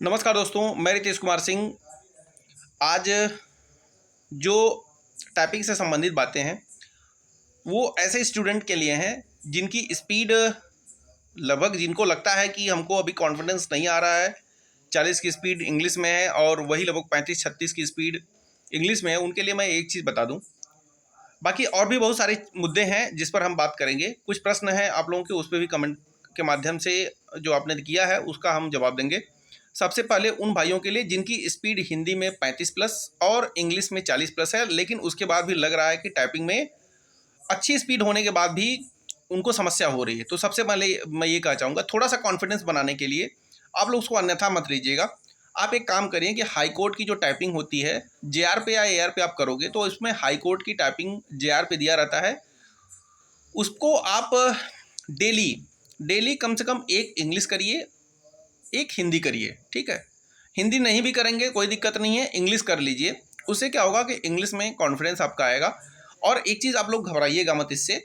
नमस्कार दोस्तों, मैं रितेश कुमार सिंह। आज जो टाइपिंग से संबंधित बातें हैं वो ऐसे स्टूडेंट के लिए हैं जिनकी स्पीड लगभग जिनको लगता है कि हमको अभी कॉन्फिडेंस नहीं आ रहा है। 40 की स्पीड इंग्लिश में है और वही लगभग 35-36 की स्पीड इंग्लिश में है। उनके लिए मैं एक चीज़ बता दूं, बाकी और भी बहुत सारे मुद्दे हैं जिस पर हम बात करेंगे। कुछ प्रश्न हैं आप लोगों के, उस पर भी कमेंट के माध्यम से जो आपने किया है उसका हम जवाब देंगे। सबसे पहले उन भाइयों के लिए जिनकी स्पीड हिंदी में 35 प्लस और इंग्लिश में 40 प्लस है, लेकिन उसके बाद भी लग रहा है कि टाइपिंग में अच्छी स्पीड होने के बाद भी उनको समस्या हो रही है। तो सबसे पहले मैं ये कहना चाहूँगा, थोड़ा सा कॉन्फिडेंस बनाने के लिए आप लोग उसको अन्यथा मत लीजिएगा। आप एक काम करिए कि हाई कोर्ट की जो टाइपिंग होती है जेआर पे या एआर पे आप करोगे तो इसमें हाई कोर्ट की टाइपिंग जेआर पे दिया रहता है। उसको आप डेली डेली कम से कम एक इंग्लिश करिए, एक हिंदी करिए। ठीक है, हिंदी नहीं भी करेंगे कोई दिक्कत नहीं है, इंग्लिश कर लीजिए। उससे क्या होगा कि इंग्लिश में कॉन्फिडेंस आपका आएगा। और एक चीज़ आप लोग घबराइएगा मत इससे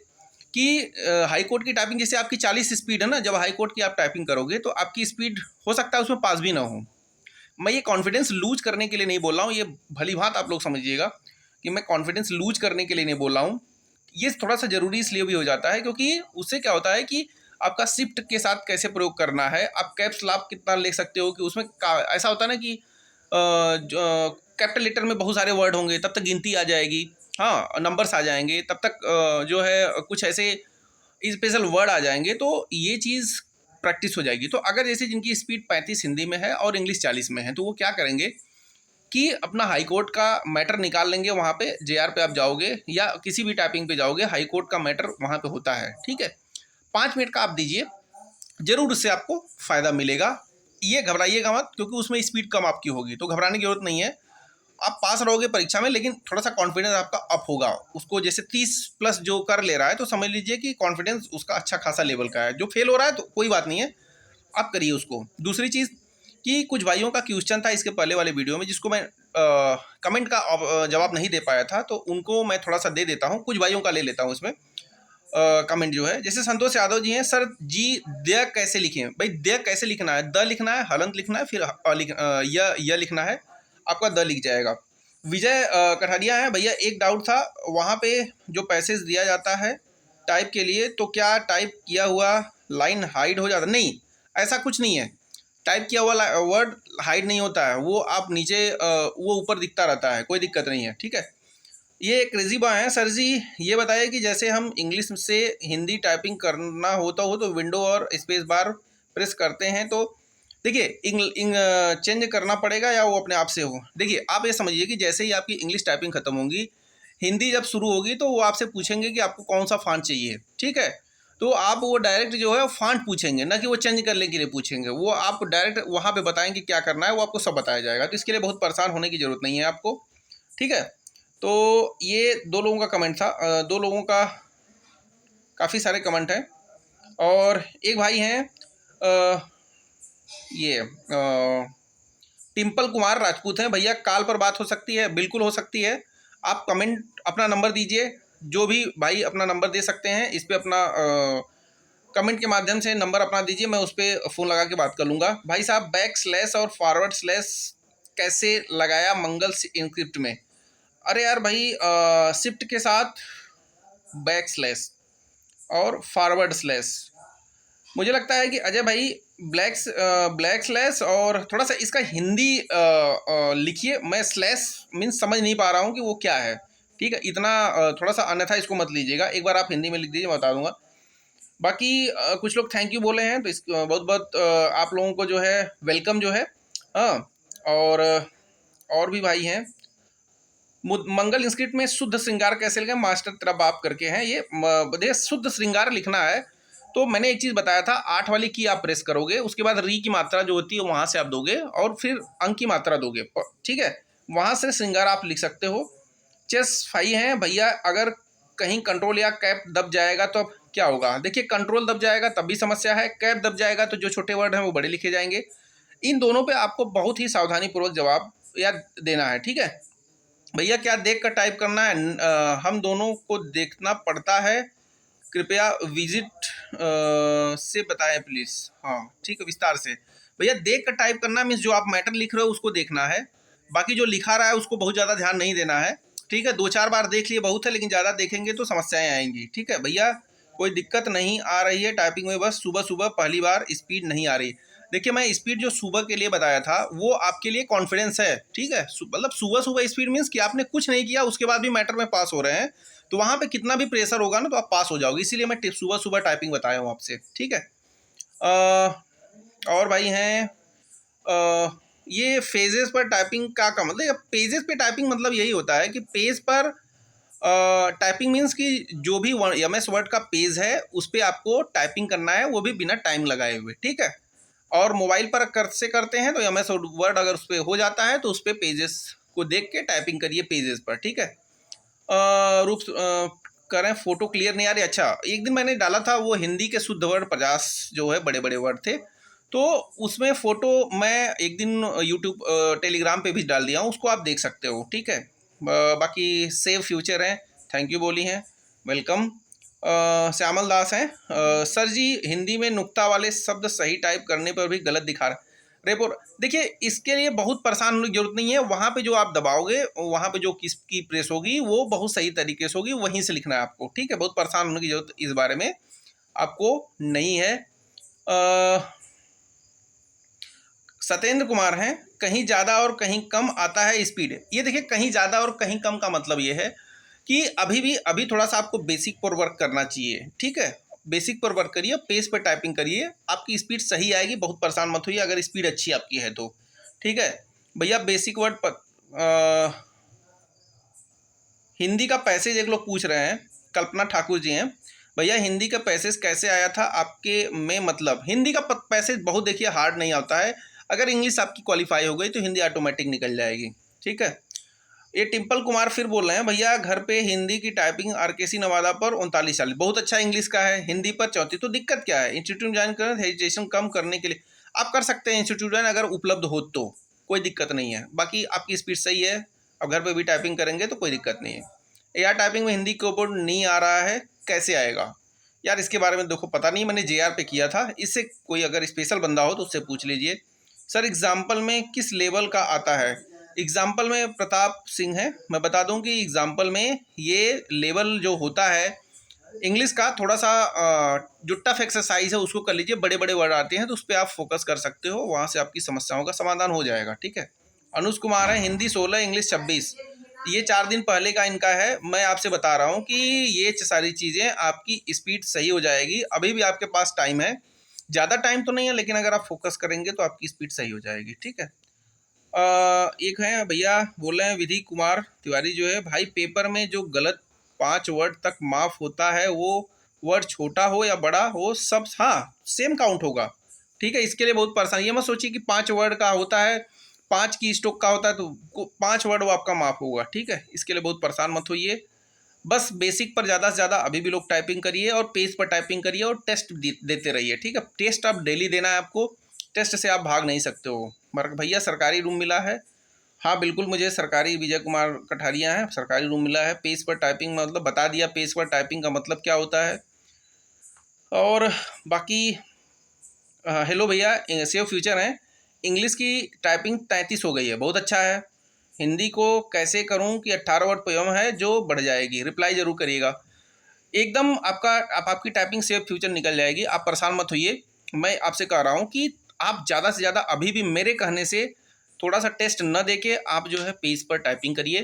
कि हाई कोर्ट की टाइपिंग जैसे आपकी 40 स्पीड है ना, जब हाई कोर्ट की आप टाइपिंग करोगे तो आपकी स्पीड हो सकता है उसमें पास भी ना हो। मैं ये कॉन्फिडेंस लूज करने के लिए नहीं बोल रहा हूँ, ये भली भांत आप लोग समझिएगा कि मैं कॉन्फिडेंस लूज करने के लिए नहीं बोल रहा हूँ। ये थोड़ा सा ज़रूरी इसलिए भी हो जाता है क्योंकि उससे क्या होता है कि आपका शिफ्ट के साथ कैसे प्रयोग करना है, आप कैप्स लॉक कितना ले सकते हो कि उसमें ऐसा होता है ना कि कैपिटल लेटर में बहुत सारे वर्ड होंगे तब तक गिनती आ जाएगी, हाँ नंबर्स आ जाएंगे, तब तक जो है कुछ ऐसे स्पेशल वर्ड आ जाएंगे, तो ये चीज़ प्रैक्टिस हो जाएगी। तो अगर जैसे जिनकी स्पीड 35 हिंदी में है और इंग्लिश 40 में है तो वो क्या करेंगे कि अपना हाई कोर्ट का मैटर निकाल लेंगे। वहाँ पे जेआर पे आप जाओगे या किसी भी टाइपिंग पे जाओगे, हाई कोर्ट का मैटर वहाँ पे होता है। ठीक है, 5 मिनट का आप दीजिए, जरूर उससे आपको फ़ायदा मिलेगा। ये घबराइएगा मत क्योंकि उसमें स्पीड कम आपकी होगी, तो घबराने की जरूरत नहीं है। आप पास रहोगे परीक्षा में, लेकिन थोड़ा सा कॉन्फिडेंस आपका अप होगा। उसको जैसे 30 प्लस जो कर ले रहा है तो समझ लीजिए कि कॉन्फिडेंस उसका अच्छा खासा लेवल का है। जो फेल हो रहा है तो कोई बात नहीं है, आप करिए उसको। दूसरी चीज़ कि कुछ भाइयों का क्वेश्चन था इसके पहले वाले वीडियो में जिसको मैं कमेंट का जवाब नहीं दे पाया था, तो उनको मैं थोड़ा सा दे देता हूँ। कुछ भाइयों का ले लेता हूँ इसमें कमेंट जो है। जैसे संतोष यादव जी हैं, सर जी द कैसे लिखें? भाई द कैसे लिखना है? द लिखना है, हलंत लिखना है, फिर य लिखना है, आपका द लिख जाएगा। विजय कठारिया है, भैया एक डाउट था, वहाँ पे जो पैसेज दिया जाता है टाइप के लिए तो क्या टाइप किया हुआ लाइन हाइड हो जाता? नहीं, ऐसा कुछ नहीं है। टाइप किया हुआ वर्ड हाइड नहीं होता है, वो आप नीचे वो ऊपर दिखता रहता है, कोई दिक्कत नहीं है। ठीक है, ये क्रेजी बॉय हैं, सर जी ये बताइए कि जैसे हम इंग्लिश से हिंदी टाइपिंग करना होता हो तो विंडो और स्पेस बार प्रेस करते हैं, तो देखिए चेंज करना पड़ेगा या वो अपने आप से हो? देखिए आप ये समझिए कि जैसे ही आपकी इंग्लिश टाइपिंग खत्म होगी, हिंदी जब शुरू होगी तो वो आपसे पूछेंगे कि आपको कौन सा फॉन्ट चाहिए। ठीक है, तो आप वो डायरेक्ट जो है फॉन्ट पूछेंगे, ना कि वो चेंज करने के लिए पूछेंगे। वो आपको डायरेक्ट वहाँ पे बताएंगे क्या करना है, वो आपको सब बताया जाएगा। तो इसके लिए बहुत परेशान होने की ज़रूरत नहीं है आपको। ठीक है, तो ये दो लोगों का कमेंट था, दो लोगों का काफ़ी सारे कमेंट हैं। और एक भाई हैं ये टिम्पल कुमार राजपूत हैं, भैया कॉल पर बात हो सकती है? बिल्कुल हो सकती है। आप कमेंट अपना नंबर दीजिए, जो भी भाई अपना नंबर दे सकते हैं इस पर अपना कमेंट के माध्यम से नंबर अपना दीजिए, मैं उस पर फ़ोन लगा के बात कर लूँगा। भाई साहब बैक स्लैश और फॉरवर्ड स्लैश कैसे लगाया मंगल इंक्रिप्ट में? अरे यार भाई, शिफ्ट के साथ बैक स्लैश और फॉरवर्ड स्लैश, मुझे लगता है कि अजय भाई ब्लैक स्लैश और थोड़ा सा इसका हिंदी लिखिए। मैं स्लैश मीन्स समझ नहीं पा रहा हूँ कि वो क्या है। ठीक है, इतना थोड़ा सा अन्यथा इसको मत लीजिएगा, एक बार आप हिंदी में लिख दीजिए, मैं बता दूंगा। बाकी कुछ लोग थैंक यू बोले हैं, तो इस बहुत बहुत आप लोगों को जो है वेलकम जो है। हाँ, और भी भाई हैं। मंगल इंस्क्रिप्ट में शुद्ध श्रृंगार कैसे लिखें? मास्टर तेरा बाप करके हैं ये, देखिए शुद्ध श्रृंगार लिखना है तो मैंने एक चीज़ बताया था, 8 वाली की आप प्रेस करोगे, उसके बाद री की मात्रा जो होती है वहाँ से आप दोगे और फिर अंक की मात्रा दोगे। ठीक है, वहाँ से श्रृंगार आप लिख सकते हो। चेस फाई हैं भैया, अगर कहीं कंट्रोल या कैप दब जाएगा तो अब क्या होगा? देखिए कंट्रोल दब जाएगा तब भी समस्या है, कैप दब जाएगा तो जो छोटे वर्ड हैं वो बड़े लिखे जाएंगे। इन दोनों पे आपको बहुत ही सावधानीपूर्वक जवाब याद देना है। ठीक है भैया, क्या देख कर टाइप करना है? हम दोनों को देखना पड़ता है, कृपया विजिट से बताएं प्लीज़। हाँ ठीक है, विस्तार से। भैया देख कर टाइप करना मीन्स जो आप मैटर लिख रहे हो उसको देखना है, बाकी जो लिखा रहा है उसको बहुत ज़्यादा ध्यान नहीं देना है। ठीक है, 2-4 बार देख लिए बहुत है, लेकिन ज़्यादा देखेंगे तो समस्याएं आएंगी। ठीक है भैया, कोई दिक्कत नहीं आ रही है टाइपिंग में, बस सुबह सुबह पहली बार स्पीड नहीं आ रही। देखिए मैं स्पीड जो सुबह के लिए बताया था वो आपके लिए कॉन्फिडेंस है। ठीक है, मतलब सुबह सुबह स्पीड मीन्स कि आपने कुछ नहीं किया उसके बाद भी मैटर में पास हो रहे हैं, तो वहाँ पे कितना भी प्रेशर होगा ना तो आप पास हो जाओगे, इसीलिए मैं सुबह सुबह टाइपिंग बताया हूँ आपसे। ठीक है, और भाई हैं ये फेजेस पर टाइपिंग का मतलब, पेजेस पे टाइपिंग मतलब यही होता है कि पेज पर टाइपिंग मीन्स कि जो भी MS वर्ड का पेज है उस पर आपको टाइपिंग करना है, वो भी बिना टाइम लगाए हुए। ठीक है, और मोबाइल पर करते हैं तो MS वर्ड अगर उस पर हो जाता है तो उस पर पेजेस को देख के टाइपिंग करिए पेजेस पर। ठीक है, रूप करें फोटो क्लियर नहीं आ रही। अच्छा, एक दिन मैंने डाला था वो हिंदी के शुद्ध वर्ड 50 जो है बड़े बड़े वर्ड थे, तो उसमें फ़ोटो मैं एक दिन यूट्यूब टेलीग्राम पे भी डाल दिया हूँ, उसको आप देख सकते हो। ठीक है, बाकी सेव फ्यूचर हैं, थैंक यू बोली हैं, वेलकम। श्यामल दास हैं, सर जी हिंदी में नुक्ता वाले शब्द सही टाइप करने पर भी गलत दिखा रहा रेपो। देखिए इसके लिए बहुत परेशान होने की जरूरत नहीं है, वहाँ पे जो आप दबाओगे वहाँ पे जो किसकी प्रेस होगी वो बहुत सही तरीके से होगी, वहीं से लिखना है आपको। ठीक है, बहुत परेशान होने की जरूरत इस बारे में आपको नहीं है। सत्येंद्र कुमार हैं, कहीं ज़्यादा और कहीं कम आता है स्पीड। ये देखिए कहीं ज़्यादा और कहीं कम का मतलब ये है कि अभी थोड़ा सा आपको बेसिक पर वर्क करना चाहिए। ठीक है, बेसिक पर वर्क करिए, पेज पर टाइपिंग करिए, आपकी स्पीड सही आएगी, बहुत परेशान मत होइए अगर स्पीड अच्छी आपकी है तो। ठीक है भैया, बेसिक वर्ड पर हिंदी का पैसेज एक लोग पूछ रहे हैं, कल्पना ठाकुर जी हैं, भैया हिंदी का पैसेज कैसे आया था आपके में, मतलब हिंदी का पैसेज बहुत देखिए हार्ड नहीं आता है, अगर इंग्लिश आपकी क्वालिफाई हो गई तो हिंदी ऑटोमेटिक निकल जाएगी। ठीक है, ये टिम्पल कुमार फिर बोल रहे हैं, भैया घर पे हिंदी की टाइपिंग RKC नवादा पर 39 40, बहुत अच्छा इंग्लिश का है, हिंदी पर 34, तो दिक्कत क्या है? इंस्टीट्यूट ज्वाइन कर हेजिटेशन कम करने के लिए आप कर सकते हैं इंस्टीट्यूट ज्वाइन, अगर उपलब्ध हो तो कोई दिक्कत नहीं है, बाकी आपकी स्पीड सही है, अब घर पे भी टाइपिंग करेंगे तो कोई दिक्कत नहीं है। यार टाइपिंग में हिंदी कीबोर्ड नहीं आ रहा है, कैसे आएगा? यार इसके बारे में देखो पता नहीं, मैंने JR पे किया था, इससे कोई अगर स्पेशल बंदा हो तो उससे पूछ लीजिए। सर एग्जाम्पल में किस लेवल का आता है? एग्जाम्पल में प्रताप सिंह है, मैं बता दूं कि एग्जाम्पल में ये लेवल जो होता है इंग्लिश का, थोड़ा सा जो टफ एक्सरसाइज है उसको कर लीजिए, बड़े बड़े वर्ड आते हैं तो उस पर आप फोकस कर सकते हो, वहाँ से आपकी समस्याओं का समाधान हो जाएगा। ठीक है, अनुज कुमार है, हिंदी 16 इंग्लिश 26, ये 4 दिन पहले का इनका है, मैं आपसे बता रहा हूँ कि ये सारी चीज़ें आपकी स्पीड सही हो जाएगी, अभी भी आपके पास टाइम है, ज़्यादा टाइम तो नहीं है लेकिन अगर आप फोकस करेंगे तो आपकी स्पीड सही हो जाएगी। ठीक है, एक है भैया बोल रहे हैं विधि कुमार तिवारी जो है, भाई पेपर में जो गलत 5 वर्ड तक माफ होता है वो वर्ड छोटा हो या बड़ा हो सब हाँ सेम काउंट होगा। ठीक है, इसके लिए बहुत परेशानी, ये मत सोचिए कि 5 वर्ड का होता है, 5 की स्ट्रोक का होता है तो 5 वर्ड वो आपका माफ होगा। ठीक है, इसके लिए बहुत परेशान मत होइए, बस बेसिक पर ज़्यादा से ज़्यादा अभी भी लोग टाइपिंग करिए और पेज पर टाइपिंग करिए और टेस्ट देते रहिए। ठीक है, टेस्ट आप डेली देना है आपको, टेस्ट से आप भाग नहीं सकते हो। मगर भैया सरकारी रूम मिला है, हाँ बिल्कुल मुझे सरकारी, विजय कुमार कठारिया हैं, सरकारी रूम मिला है, पेज पर टाइपिंग मतलब बता दिया पेज पर टाइपिंग का मतलब क्या होता है। और बाकी हेलो भैया सेव फ्यूचर हैं, इंग्लिश की टाइपिंग 33 हो गई है, बहुत अच्छा है, हिंदी को कैसे करूं कि 18 वर्ड पोयम है जो बढ़ जाएगी, रिप्लाई जरूर करिएगा। एकदम आपकी टाइपिंग सेव फ्यूचर निकल जाएगी, आप परेशान मत होइए, मैं आपसे कह रहा हूँ कि आप ज़्यादा से ज़्यादा अभी भी मेरे कहने से थोड़ा सा टेस्ट न देके आप जो है पेज पर टाइपिंग करिए,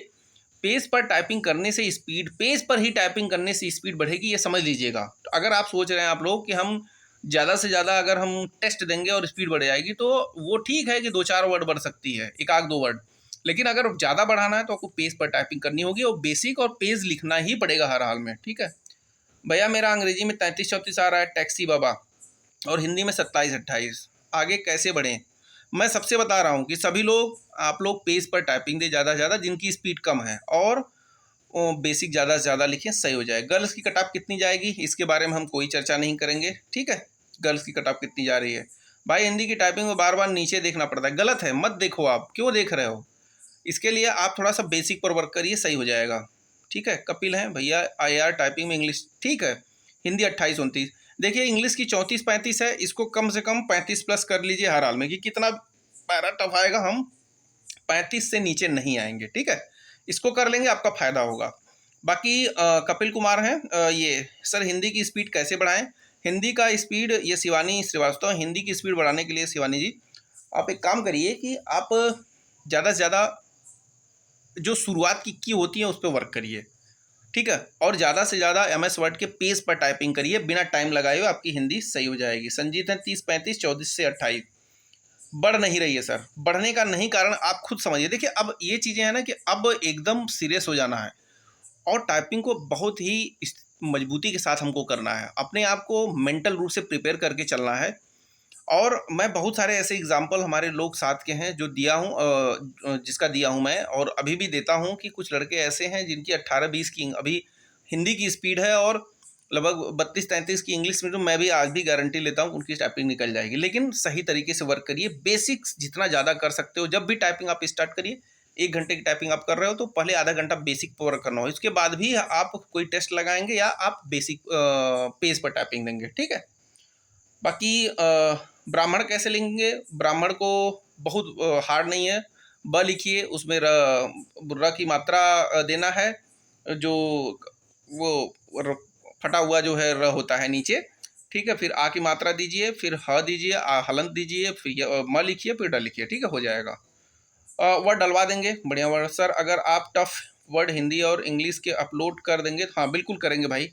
पेज पर टाइपिंग करने से स्पीड, पेज पर ही टाइपिंग करने से स्पीड बढ़ेगी, ये समझ लीजिएगा। तो अगर आप सोच रहे हैं आप लोग कि हम ज़्यादा से ज़्यादा अगर हम टेस्ट देंगे और स्पीड बढ़ जाएगी तो वो ठीक है कि 2-4 वर्ड बढ़ सकती है, एक आध 2 वर्ड, लेकिन अगर ज़्यादा बढ़ाना है तो आपको पेज पर टाइपिंग करनी होगी और बेसिक और पेज लिखना ही पड़ेगा हर हाल में। ठीक है भैया, मेरा अंग्रेजी में 33-34 आ रहा है टैक्सी बाबा, और हिंदी में 27-28, आगे कैसे बढ़ें? मैं सबसे बता रहा हूँ कि सभी लोग आप लोग पेज पर टाइपिंग दे ज़्यादा से ज़्यादा जिनकी स्पीड कम है, और बेसिक ज़्यादा से ज़्यादा लिखें, सही हो जाए। गर्ल्स की कट ऑफ कितनी जाएगी इसके बारे में हम कोई चर्चा नहीं करेंगे। ठीक है, गर्ल्स की कट ऑफ कितनी जा रही है? भाई हिंदी की टाइपिंग में बार बार नीचे देखना पड़ता है, गलत है, मत देखो, आप क्यों देख रहे हो? इसके लिए आप थोड़ा सा बेसिक पर वर्क करिए, सही हो जाएगा। ठीक है, कपिल हैं भैया IR टाइपिंग में इंग्लिश ठीक है, हिंदी 28-29, देखिए इंग्लिश की 34-35 है, इसको कम से कम 35 प्लस कर लीजिए हर हाल में, कि कितना पैरा टफ आएगा, हम 35 से नीचे नहीं आएंगे, ठीक है। इसको कर लेंगे, आपका फायदा होगा। बाकी कपिल कुमार हैं, ये सर हिंदी की स्पीड कैसे बढ़ाएं। हिंदी का स्पीड, ये शिवानी श्रीवास्तव, हिंदी की स्पीड बढ़ाने के लिए शिवानी जी आप एक काम करिए कि आप ज़्यादा से ज़्यादा जो शुरुआत की होती है उस पर वर्क करिए, ठीक है। और ज़्यादा से ज़्यादा MS वर्ड के पेज पर टाइपिंग करिए, बिना टाइम लगाए हुए आपकी हिंदी सही हो जाएगी। संजीत है 30-35, 34 से 28, बढ़ नहीं रही है सर। बढ़ने का नहीं कारण आप खुद समझिए। देखिए अब ये चीज़ें हैं ना कि अब एकदम सीरियस हो जाना है और टाइपिंग को बहुत ही मजबूती के साथ हमको करना है, अपने आप को मेंटल रूप से प्रिपेयर करके चलना है। और मैं बहुत सारे ऐसे एग्जाम्पल हमारे लोग साथ के हैं जो दिया हूँ, जिसका दिया हूँ मैं और अभी भी देता हूँ, कि कुछ लड़के ऐसे हैं जिनकी 18-20 की अभी हिंदी की स्पीड है और लगभग 32-33 की इंग्लिश में, तो मैं भी आज भी गारंटी लेता हूँ उनकी टाइपिंग निकल जाएगी। लेकिन सही तरीके से वर्क करिए, बेसिक्स जितना ज़्यादा कर सकते हो। जब भी टाइपिंग आप स्टार्ट करिए, 1 घंटे की टाइपिंग आप कर रहे हो तो पहले आधा घंटा बेसिक पर वर्क करना हो, इसके बाद भी आप कोई टेस्ट लगाएंगे या आप बेसिक पेज पर टाइपिंग देंगे, ठीक है। बाकी ब्राह्मण कैसे लिखेंगे, ब्राह्मण को बहुत हार्ड नहीं है। ब लिखिए, उसमें र की मात्रा देना है, जो वो फटा हुआ जो है र होता है नीचे, ठीक है। फिर आ की मात्रा दीजिए, फिर ह दीजिए, हलंत दीजिए, फिर म लिखिए, फिर ड लिखिए, ठीक है, हो जाएगा। वर्ड डलवा देंगे, बढ़िया वर्ड। सर अगर आप टफ वर्ड हिंदी और इंग्लिश के अपलोड कर देंगे तो हाँ बिल्कुल करेंगे भाई।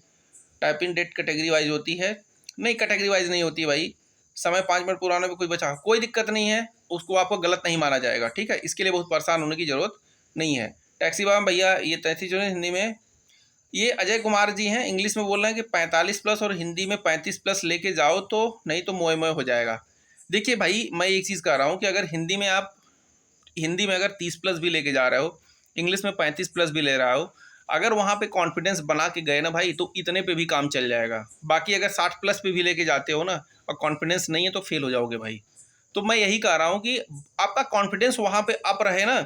टाइपिंग डेट कैटेगरी वाइज होती है, नहीं कैटेगरी वाइज नहीं होती भाई। समय 5 मिनट पुराने में कोई बचा, कोई दिक्कत नहीं है, उसको आपको गलत नहीं माना जाएगा, ठीक है। इसके लिए बहुत परेशान होने की ज़रूरत नहीं है। टैक्सी वाला भैया ये 33 जो है हिंदी में, ये अजय कुमार जी हैं, इंग्लिश में बोल रहे हैं कि 45 प्लस और हिंदी में 35 प्लस लेके जाओ, तो नहीं तो मोए मोए हो जाएगा। देखिए भाई मैं एक चीज़ कह रहा हूँ कि अगर हिंदी में आप अगर 30 प्लस भी लेके जा रहे हो, इंग्लिश में 35 प्लस भी ले रहा हो, अगर वहाँ पे कॉन्फिडेंस बना के गए ना भाई, तो इतने पे भी काम चल जाएगा। बाकी अगर 60 प्लस पे भी लेके जाते हो ना और कॉन्फिडेंस नहीं है तो फेल हो जाओगे भाई। तो मैं यही कह रहा हूँ कि आपका कॉन्फिडेंस वहाँ पे अप रहे ना,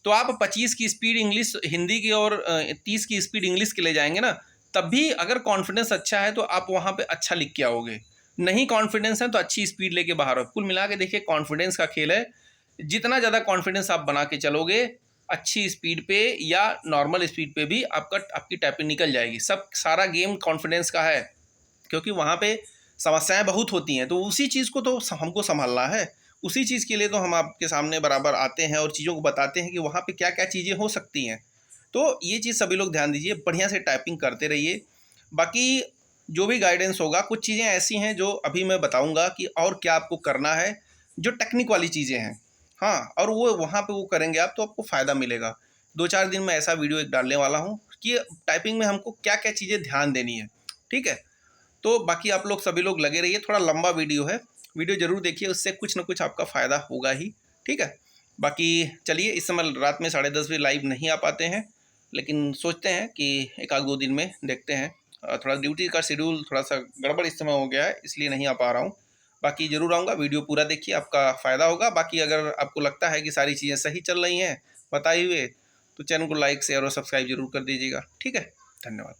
तो आप 25 की स्पीड इंग्लिश हिंदी की और 30 की स्पीड इंग्लिश के ले जाएंगे ना, तब भी अगर कॉन्फिडेंस अच्छा है तो आप वहाँ पे अच्छा लिख के आओगे। नहीं कॉन्फिडेंस है तो अच्छी स्पीड लेके बाहर हो। कुल मिला के देखिए कॉन्फिडेंस का खेल है, जितना ज़्यादा कॉन्फिडेंस आप बना के चलोगे, अच्छी स्पीड पे या नॉर्मल स्पीड पे भी आपकी टाइपिंग निकल जाएगी। सारा गेम कॉन्फिडेंस का है, क्योंकि वहाँ पे समस्याएं बहुत होती हैं, तो उसी चीज़ को तो हमको संभालना है। उसी चीज़ के लिए तो हम आपके सामने बराबर आते हैं और चीज़ों को बताते हैं कि वहाँ पे क्या क्या चीज़ें हो सकती हैं। तो ये चीज़ सभी लोग ध्यान दीजिए, बढ़िया से टाइपिंग करते रहिए। बाकी जो भी गाइडेंस होगा, कुछ चीज़ें ऐसी हैं जो अभी मैं बताऊँगा कि और क्या आपको करना है, जो टेक्निक वाली चीज़ें हैं, हाँ, और वो वहाँ पे वो करेंगे आप तो आपको फ़ायदा मिलेगा। 2-4 दिन में ऐसा वीडियो एक डालने वाला हूँ कि टाइपिंग में हमको क्या क्या चीज़ें ध्यान देनी है, ठीक है। तो बाकी आप लोग सभी लोग लगे रहिए, थोड़ा लंबा वीडियो है, वीडियो ज़रूर देखिए, उससे कुछ ना कुछ आपका फ़ायदा होगा ही, ठीक है। बाकी चलिए, इस समय रात में 10:30 बजे लाइव नहीं आ पाते हैं, लेकिन सोचते हैं कि 1-2 दिन में देखते हैं। थोड़ा ड्यूटी का शेड्यूल थोड़ा सा गड़बड़ इस समय हो गया है, इसलिए नहीं आ पा रहा हूँ। बाकी ज़रूर आऊँगा, वीडियो पूरा देखिए, आपका फ़ायदा होगा। बाकी अगर आपको लगता है कि सारी चीज़ें सही चल रही हैं बताए हुए, तो चैनल को लाइक शेयर और सब्सक्राइब जरूर कर दीजिएगा, ठीक है। धन्यवाद।